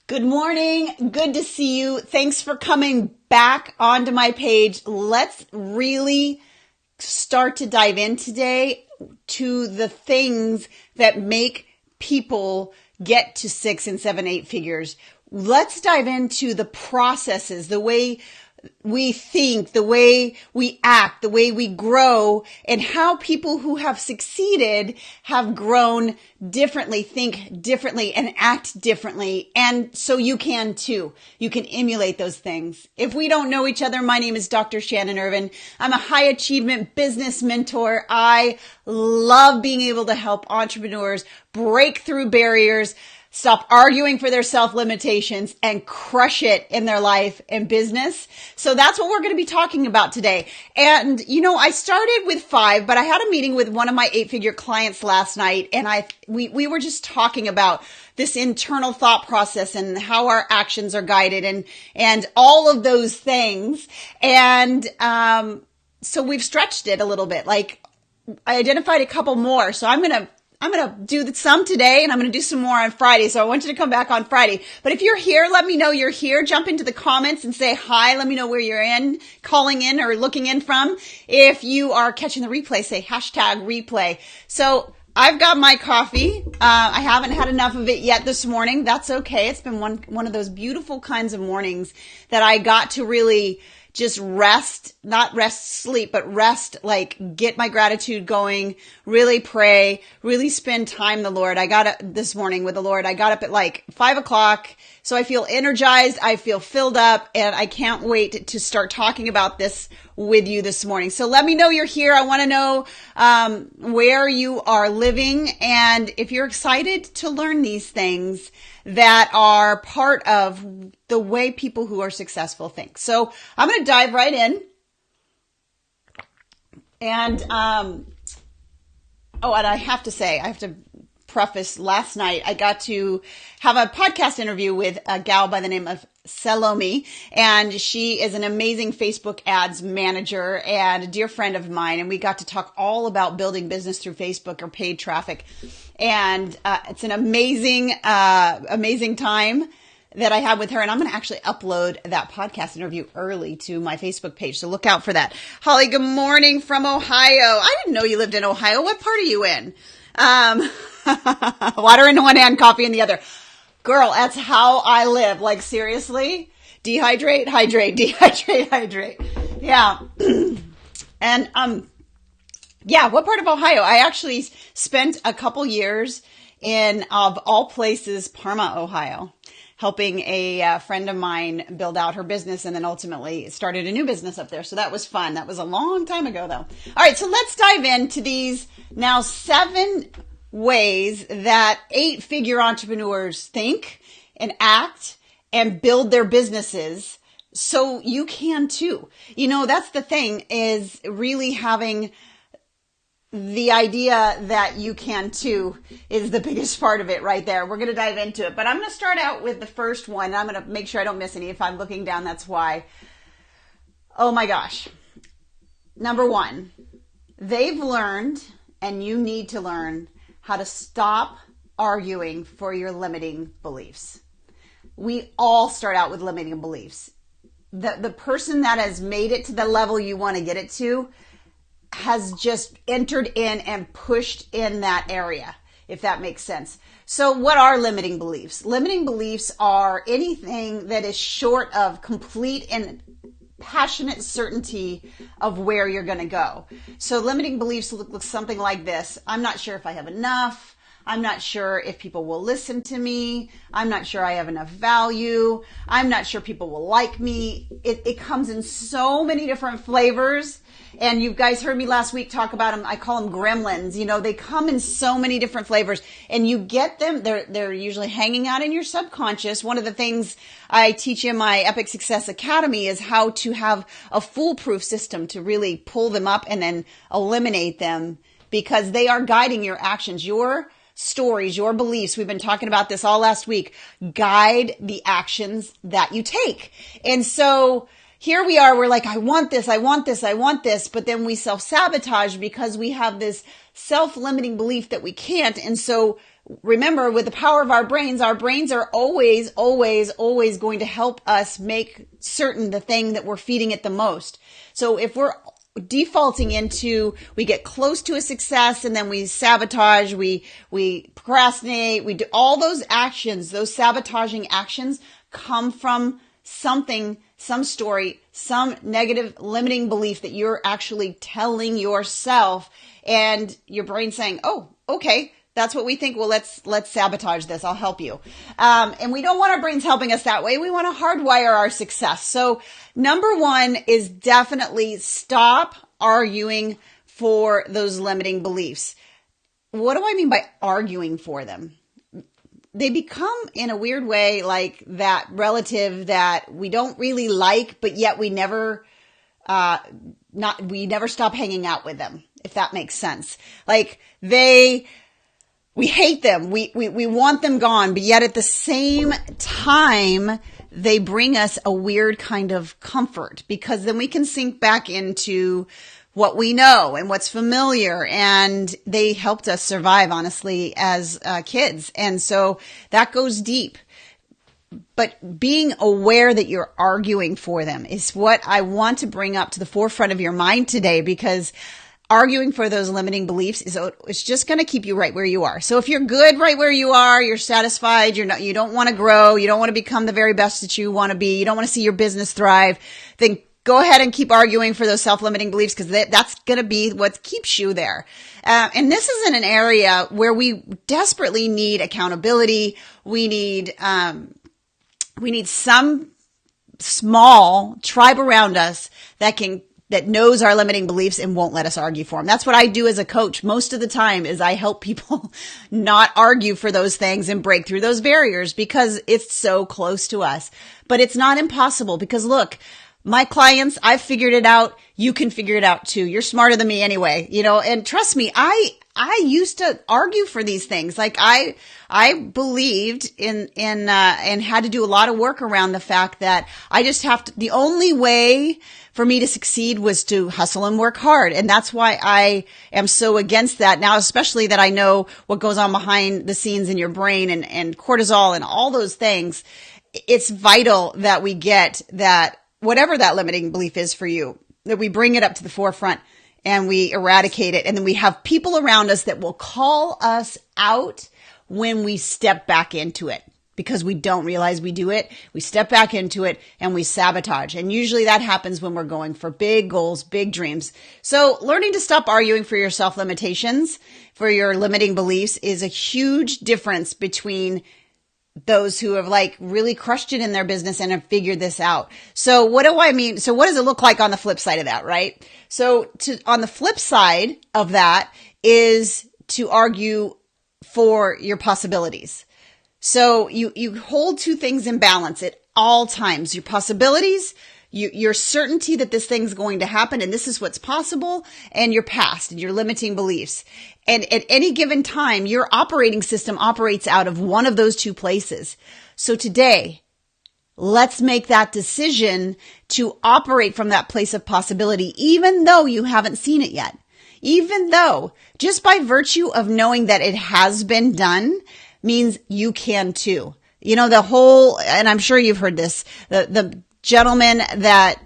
Good morning. Good to see you. Thanks for coming back onto my page. Let's really start to dive in today to the things that make people get to 6 and 7, 8 figures. Let's dive into the processes, the way we think, the way we act, the way we grow, and how people who have succeeded have grown differently, think differently, and act differently. And so you can too. You can emulate those things. If we don't know each other, my name is Dr. Shannon Irvin. I'm a high achievement business mentor. I love being able to help entrepreneurs break through barriers, stop arguing for their self-limitations, and crush it in their life and business. So that's what we're going to be talking about today. And, I started with 5, but I had a meeting with one of my 8-figure clients last night, and we were just talking about this internal thought process and how our actions are guided and all of those things. And so we've stretched it a little bit. Like, I identified a couple more. So I'm going to do some today, and I'm going to do some more on Friday. So I want you to come back on Friday. But if you're here, let me know you're here. Jump into the comments and say hi. Let me know where you're calling in or looking in from. If you are catching the replay, say #replay. So I've got my coffee. I haven't had enough of it yet this morning. That's okay. It's been one of those beautiful kinds of mornings that I got to really just rest, not sleep, but rest, like get my gratitude going, really pray, really spend time with the Lord. I got up this morning with the Lord. I got up at like 5 o'clock. So I feel energized. I feel filled up, and I can't wait to start talking about this with you this morning. So let me know you're here. I want to know where you are living, and if you're excited to learn these things that are part of the way people who are successful think. So I'm going to dive right in. And, and I have to say, I have to preface, last night I got to have a podcast interview with a gal by the name of Salome, and she is an amazing Facebook ads manager and a dear friend of mine, and we got to talk all about building business through Facebook or paid traffic. And it's an amazing time that I had with her, and I'm going to actually upload that podcast interview early to my Facebook page, so look out for that. Holly, good morning from Ohio. I didn't know you lived in Ohio. What part are you in? Water in one hand, coffee in the other. Girl, that's how I live. Like, seriously? Dehydrate, hydrate, dehydrate, hydrate. Yeah. And, what part of Ohio? I actually spent a couple years in, of all places, Parma, Ohio, helping a friend of mine build out her business, and then ultimately started a new business up there. So that was fun. That was a long time ago, though. All right, so let's dive into these now 7 ways that 8-figure entrepreneurs think and act and build their businesses, so you can too. That's the thing, is really having the idea that you can too is the biggest part of it right there. We're going to dive into it, but I'm going to start out with the first one. I'm going to make sure I don't miss any. If I'm looking down, that's why. Oh my gosh. Number 1, they've learned, and you need to learn, how to stop arguing for your limiting beliefs. We all start out with limiting beliefs. The person that has made it to the level you want to get it to has just entered in and pushed in that area, if that makes sense. So what are limiting beliefs? Limiting beliefs are anything that is short of complete and passionate certainty of where you're going to go. So limiting beliefs look something like this. I'm not sure if I have enough. I'm not sure if people will listen to me. I'm not sure I have enough value. I'm not sure people will like me. It comes in so many different flavors. And you guys heard me last week talk about them. I call them gremlins. They come in so many different flavors, and you get them. They're usually hanging out in your subconscious. One of the things I teach in my Epic Success Academy is how to have a foolproof system to really pull them up and then eliminate them, because they are guiding your actions. Your stories, your beliefs, we've been talking about this all last week, guide the actions that you take. And so here we are, we're like, I want this, but then we self-sabotage because we have this self-limiting belief that we can't. And so remember, with the power of our brains are always, always, always going to help us make certain the thing that we're feeding it the most. So if we're defaulting into, we get close to a success and then we sabotage, we procrastinate, we do all those actions, those sabotaging actions come from something, some story, some negative limiting belief that you're actually telling yourself, and your brain saying, oh, okay, that's what we think. Well, let's sabotage this. I'll help you. And we don't want our brains helping us that way. We want to hardwire our success. So number one is definitely stop arguing for those limiting beliefs. What do I mean by arguing for them? They become, in a weird way, like that relative that we don't really like, but yet we never stop hanging out with them, if that makes sense. Like we hate them. We want them gone, but yet at the same time, they bring us a weird kind of comfort, because then we can sink back into what we know and what's familiar, and they helped us survive, honestly, as kids. And so that goes deep. But being aware that you're arguing for them is what I want to bring up to the forefront of your mind today, because arguing for those limiting beliefs it's just going to keep you right where you are. So if you're good right where you are, you're satisfied, you don't want to grow, you don't want to become the very best that you want to be, you don't want to see your business thrive, then go ahead and keep arguing for those self-limiting beliefs, because that's going to be what keeps you there. And this is in an area where we desperately need accountability. We need some small tribe around us that knows our limiting beliefs and won't let us argue for them. That's what I do as a coach most of the time, is I help people not argue for those things and break through those barriers, because it's so close to us. But it's not impossible, because look, my clients, I've figured it out. You can figure it out too. You're smarter than me anyway, and trust me, I used to argue for these things. Like I believed in and had to do a lot of work around the fact that I just the only way for me to succeed was to hustle and work hard. And that's why I am so against that now, especially that I know what goes on behind the scenes in your brain and cortisol and all those things. It's vital that we get that, whatever that limiting belief is for you, that we bring it up to the forefront and we eradicate it. And then we have people around us that will call us out when we step back into it, because we don't realize we do it. We step back into it and we sabotage. And usually that happens when we're going for big goals, big dreams. So learning to stop arguing for your self-limitations, for your limiting beliefs, is a huge difference between those who have really crushed it in their business and have figured this out. So what do I mean? So what does it look like on the flip side of that, right? So on the flip side of that is to argue for your possibilities. So you hold two things in balance at all times: your possibilities, your certainty that this thing's going to happen and this is what's possible, and your past and your limiting beliefs. And at any given time, your operating system operates out of one of those two places. So today, let's make that decision to operate from that place of possibility, even though you haven't seen it yet. Even though, just by virtue of knowing that it has been done, means you can too. And I'm sure you've heard this, the gentleman that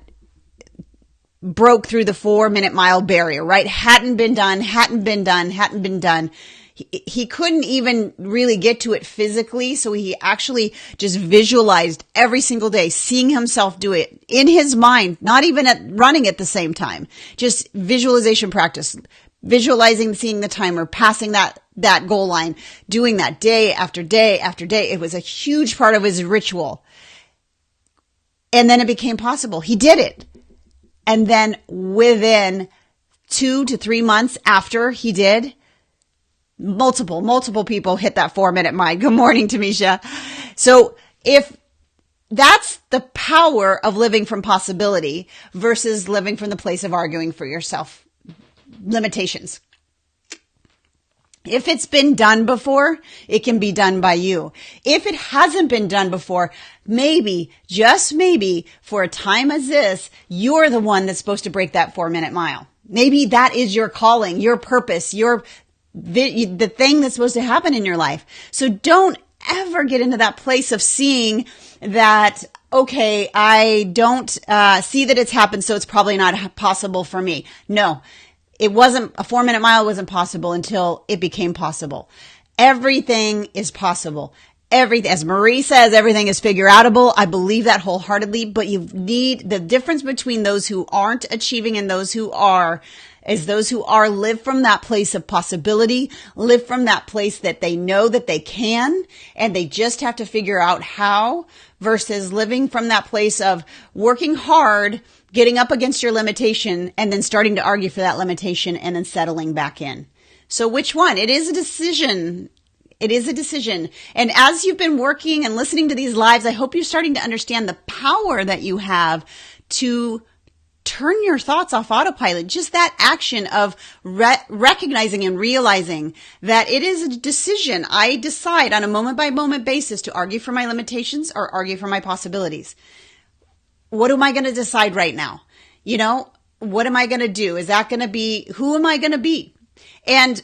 broke through the 4-minute mile barrier, right? Hadn't been done. He couldn't even really get to it physically. So he actually just visualized every single day, seeing himself do it in his mind, not even running at the same time, just visualization practice, visualizing, seeing the timer, passing that goal line, doing that day after day after day. It was a huge part of his ritual. And then it became possible. He did it. And then within 2 to 3 months after he did, multiple people hit that 4-minute mile. Good morning, Tamisha. So if that's the power of living from possibility versus living from the place of arguing for yourself limitations. If it's been done before, it can be done by you. If it hasn't been done before, maybe, just maybe, for a time as this, you're the one that's supposed to break that 4-minute mile. Maybe that is your calling, your purpose, your the thing that's supposed to happen in your life. So don't ever get into that place of seeing that, okay, I don't see that it's happened, so it's probably not possible for me. No, it wasn't. A 4-minute mile wasn't possible until it became possible. Everything is possible. Everything, as Marie says, everything is figure outable. I believe that wholeheartedly, but you need the difference between those who aren't achieving and those who are is those who are live from that place of possibility, live from that place that they know that they can, and they just have to figure out how, versus living from that place of working hard, getting up against your limitation, and then starting to argue for that limitation and then settling back in. So which one? It is a decision. It is a decision. And as you've been working and listening to these lives, I hope you're starting to understand the power that you have to turn your thoughts off autopilot. Just that action of recognizing and realizing that it is a decision. I decide on a moment by moment basis to argue for my limitations or argue for my possibilities. What am I going to decide right now? What am I going to do? Is that going to be, who am I going to be? And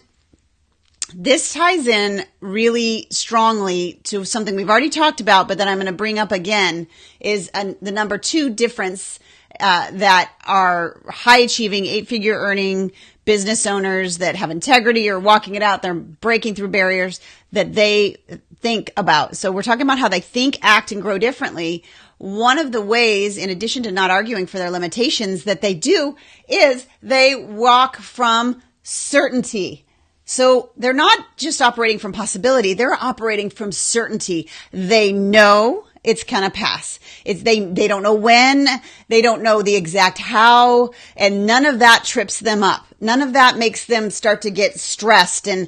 this ties in really strongly to something we've already talked about, but that I'm going to bring up again is the number 2 difference that are high achieving, 8-figure earning business owners that have integrity or walking it out, they're breaking through barriers that they think about. So we're talking about how they think, act, and grow differently. One of the ways, in addition to not arguing for their limitations, that they do is they walk from certainty. So they're not just operating from possibility, they're operating from certainty. They know it's going to pass. They don't know when, they don't know the exact how, and none of that trips them up. None of that makes them start to get stressed and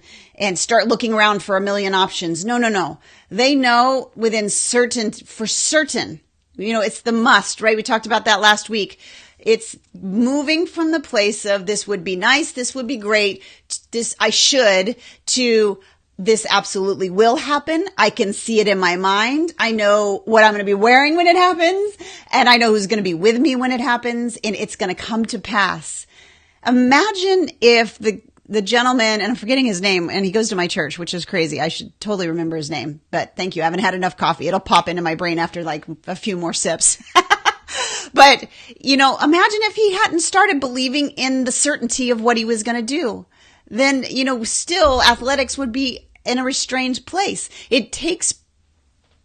start looking around for a million options. No. They know for certain. It's the must, right? We talked about that last week. It's moving from the place of this would be nice, this would be great, this I should, to this absolutely will happen. I can see it in my mind. I know what I'm going to be wearing when it happens, and I know who's going to be with me when it happens, and it's going to come to pass. Imagine if the gentleman, and I'm forgetting his name, and he goes to my church, which is crazy. I should totally remember his name, but thank you. I haven't had enough coffee. It'll pop into my brain after like a few more sips. But, imagine if he hadn't started believing in the certainty of what he was going to do. Then, still athletics would be in a restrained place. It takes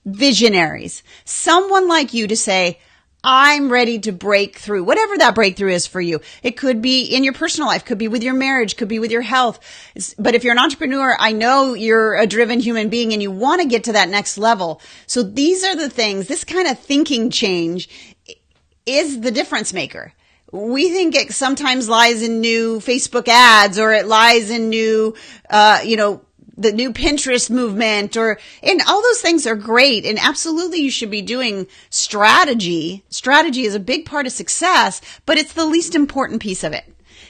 visionaries, someone like you to say, I'm ready to break through, whatever that breakthrough is for you. It could be in your personal life, could be with your marriage, could be with your health. But if you're an entrepreneur, I know you're a driven human being and you want to get to that next level. So these are the things, this kind of thinking change is the difference maker. We think it sometimes lies in new Facebook ads, or it lies in new, the new Pinterest movement, and all those things are great. And absolutely you should be doing strategy. Strategy is a big part of success, but it's the least important piece of it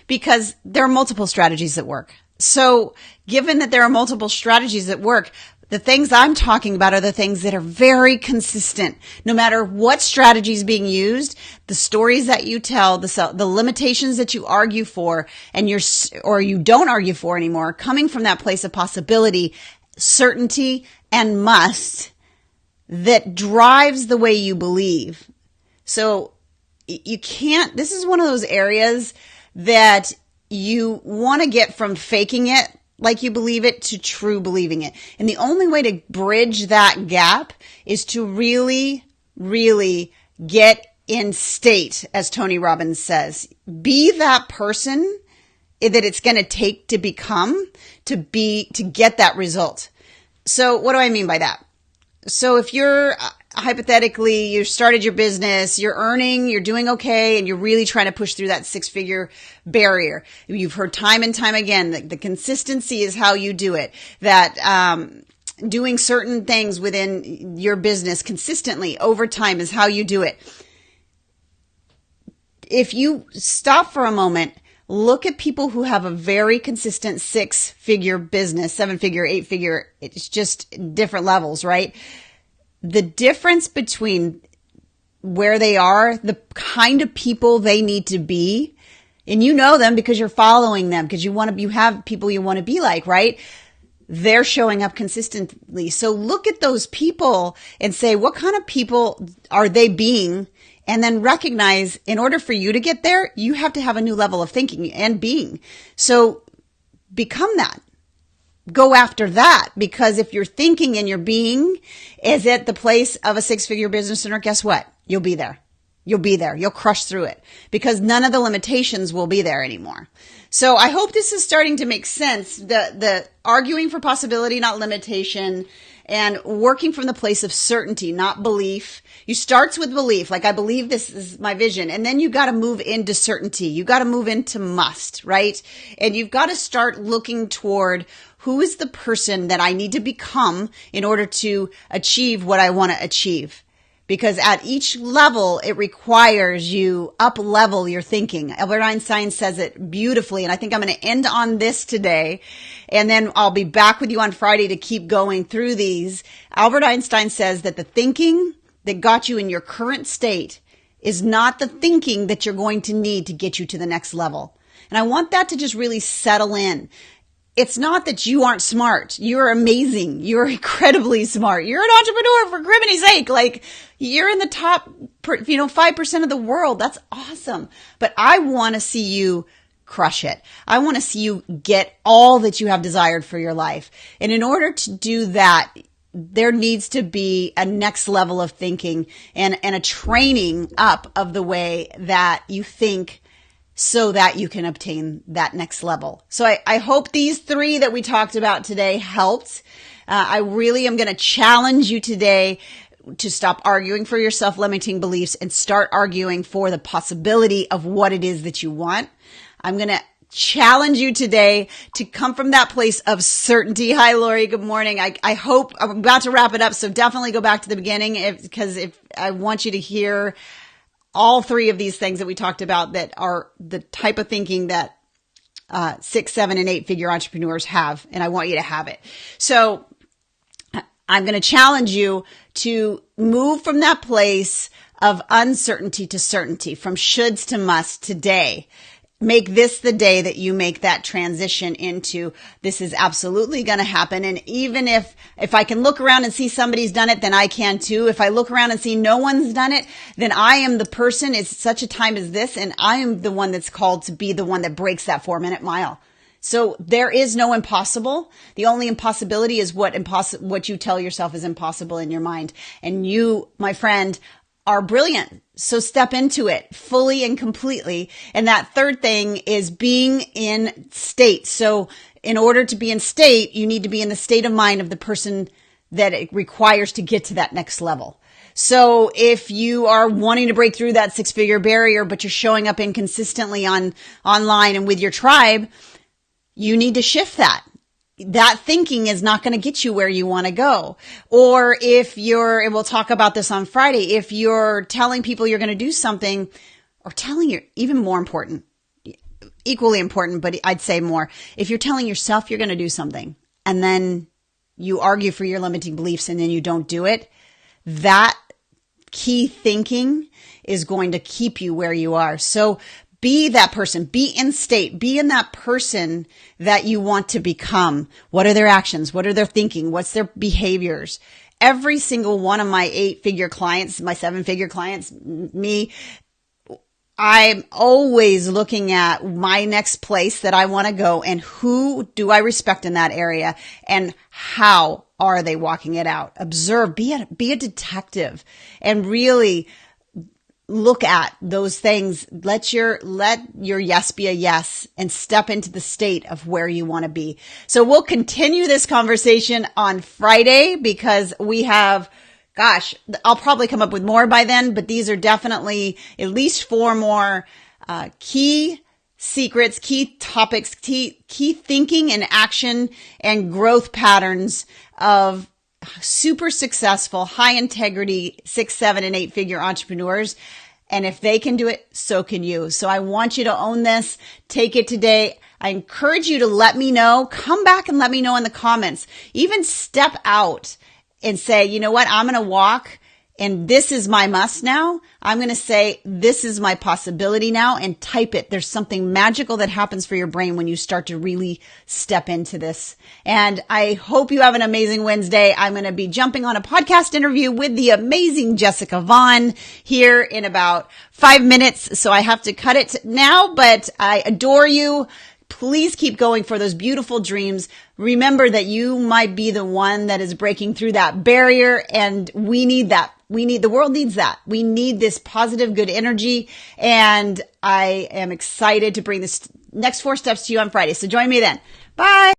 because there are multiple strategies that work. So given that there are multiple strategies that work, the things I'm talking about are the things that are very consistent. No matter what strategy is being used, the stories that you tell, the limitations that you argue for, and you don't argue for anymore, coming from that place of possibility, certainty, and must that drives the way you believe. So you can't, this is one of those areas that you want to get from faking it like you believe it to true believing it. And the only way to bridge that gap is to really, really get in state, as Tony Robbins says. Be that person that it's going to take to become, to get that result. So what do I mean by that? So if you're hypothetically, you started your business, you're earning, you're doing okay, and you're really trying to push through that 6-figure barrier. You've heard time and time again that the consistency is how you do it, that doing certain things within your business consistently over time is how you do it. If you stop for a moment, look at people who have a very consistent 6-figure business, 7-figure, 8-figure, it's just different levels, right? The difference between where they are, the kind of people they need to be, And you know them because you're following them, because you have people you want to be like, right? They're showing up consistently. So look at those people and say, what kind of people are they being? And then recognize, in order for you to get there, you have to have a new level of thinking and being. So become that. Go after that, because if your thinking and your being is at the place of a 6-figure business owner, guess what? You'll be there. You'll be there. You'll crush through it, because none of the limitations will be there anymore. So I hope this is starting to make sense. The arguing for possibility, not limitation, and working from the place of certainty, not belief. You starts with belief, like I believe this is my vision. And then you got to move into certainty. You got to move into must, right? And you've got to start looking toward who is the person that I need to become in order to achieve what I want to achieve. Because at each level, it requires you up-level your thinking. Albert Einstein says it beautifully, and I think I'm going to end on this today, and then I'll be back with you on Friday to keep going through these. Albert Einstein says that the thinking that got you in your current state is not the thinking that you're going to need to get you to the next level. And I want that to just really settle in. It's not that you aren't smart. You're amazing. You're incredibly smart. You're an entrepreneur, for criminy sake. Like, you're in the top, 5% of the world. That's awesome. But I want to see you crush it. I want to see you get all that you have desired for your life. And in order to do that, there needs to be a next level of thinking and a training up of the way that you think, so that you can obtain that next level. So I hope these 3 that we talked about today helped. I really am going to challenge you today to stop arguing for your self-limiting beliefs and start arguing for the possibility of what it is that you want. I'm going to challenge you today to come from that place of certainty. Hi, Lori. Good morning. I hope I'm about to wrap it up. So definitely go back to the beginning, because I want you to hear all 3 of these things that we talked about that are the type of thinking that 6, 7, and 8-figure entrepreneurs have, and I want you to have it. So I'm going to challenge you to move from that place of uncertainty to certainty, from shoulds to musts today. Make this the day that you make that transition into, this is absolutely going to happen. And even if I can look around and see somebody's done it, then I can too. If I look around and see no one's done it, then I am the person. It's such a time as this, and I am the one that's called to be the one that breaks that 4-minute mile. So there is no impossible. The only impossibility is what you tell yourself is impossible in your mind. And you, my friend, are brilliant. So step into it fully and completely. And that third thing is being in state. So in order to be in state, you need to be in the state of mind of the person that it requires to get to that next level. So if you are wanting to break through that 6-figure barrier, but you're showing up inconsistently online and with your tribe, you need to shift that. That thinking is not going to get you where you want to go. Or and we'll talk about this on Friday, if you're telling people you're going to do something, or even more important, equally important, but I'd say more, if you're telling yourself you're going to do something and then you argue for your limiting beliefs and then you don't do it, that key thinking is going to keep you where you are. So be that person, be in state, be in that person that you want to become. What are their actions? What are their thinking? What's their behaviors? Every single one of my 8-figure clients, my 7-figure clients, me, I'm always looking at my next place that I want to go and who do I respect in that area and how are they walking it out? Observe, be a detective and really look at those things. Let your yes be a yes and step into the state of where you want to be. So we'll continue this conversation on Friday because we have, I'll probably come up with more by then, but these are definitely at least 4 more key secrets, key topics, key thinking and action and growth patterns of super successful, high integrity 6, 7, and 8-figure entrepreneurs. And if they can do it, so can you. So I want you to own this. Take it today. I encourage you to let me know. Come back and let me know in the comments. Even step out and say, you know what? I'm going to walk and this is my must now, I'm going to say, this is my possibility now, and type it. There's something magical that happens for your brain when you start to really step into this. And I hope you have an amazing Wednesday. I'm going to be jumping on a podcast interview with the amazing Jessica Vaughn here in about 5 minutes. So I have to cut it now, but I adore you. Please keep going for those beautiful dreams. Remember that you might be the one that is breaking through that barrier, and we need that. The world needs that. We need this positive, good energy. And I am excited to bring this next 4 steps to you on Friday. So join me then. Bye.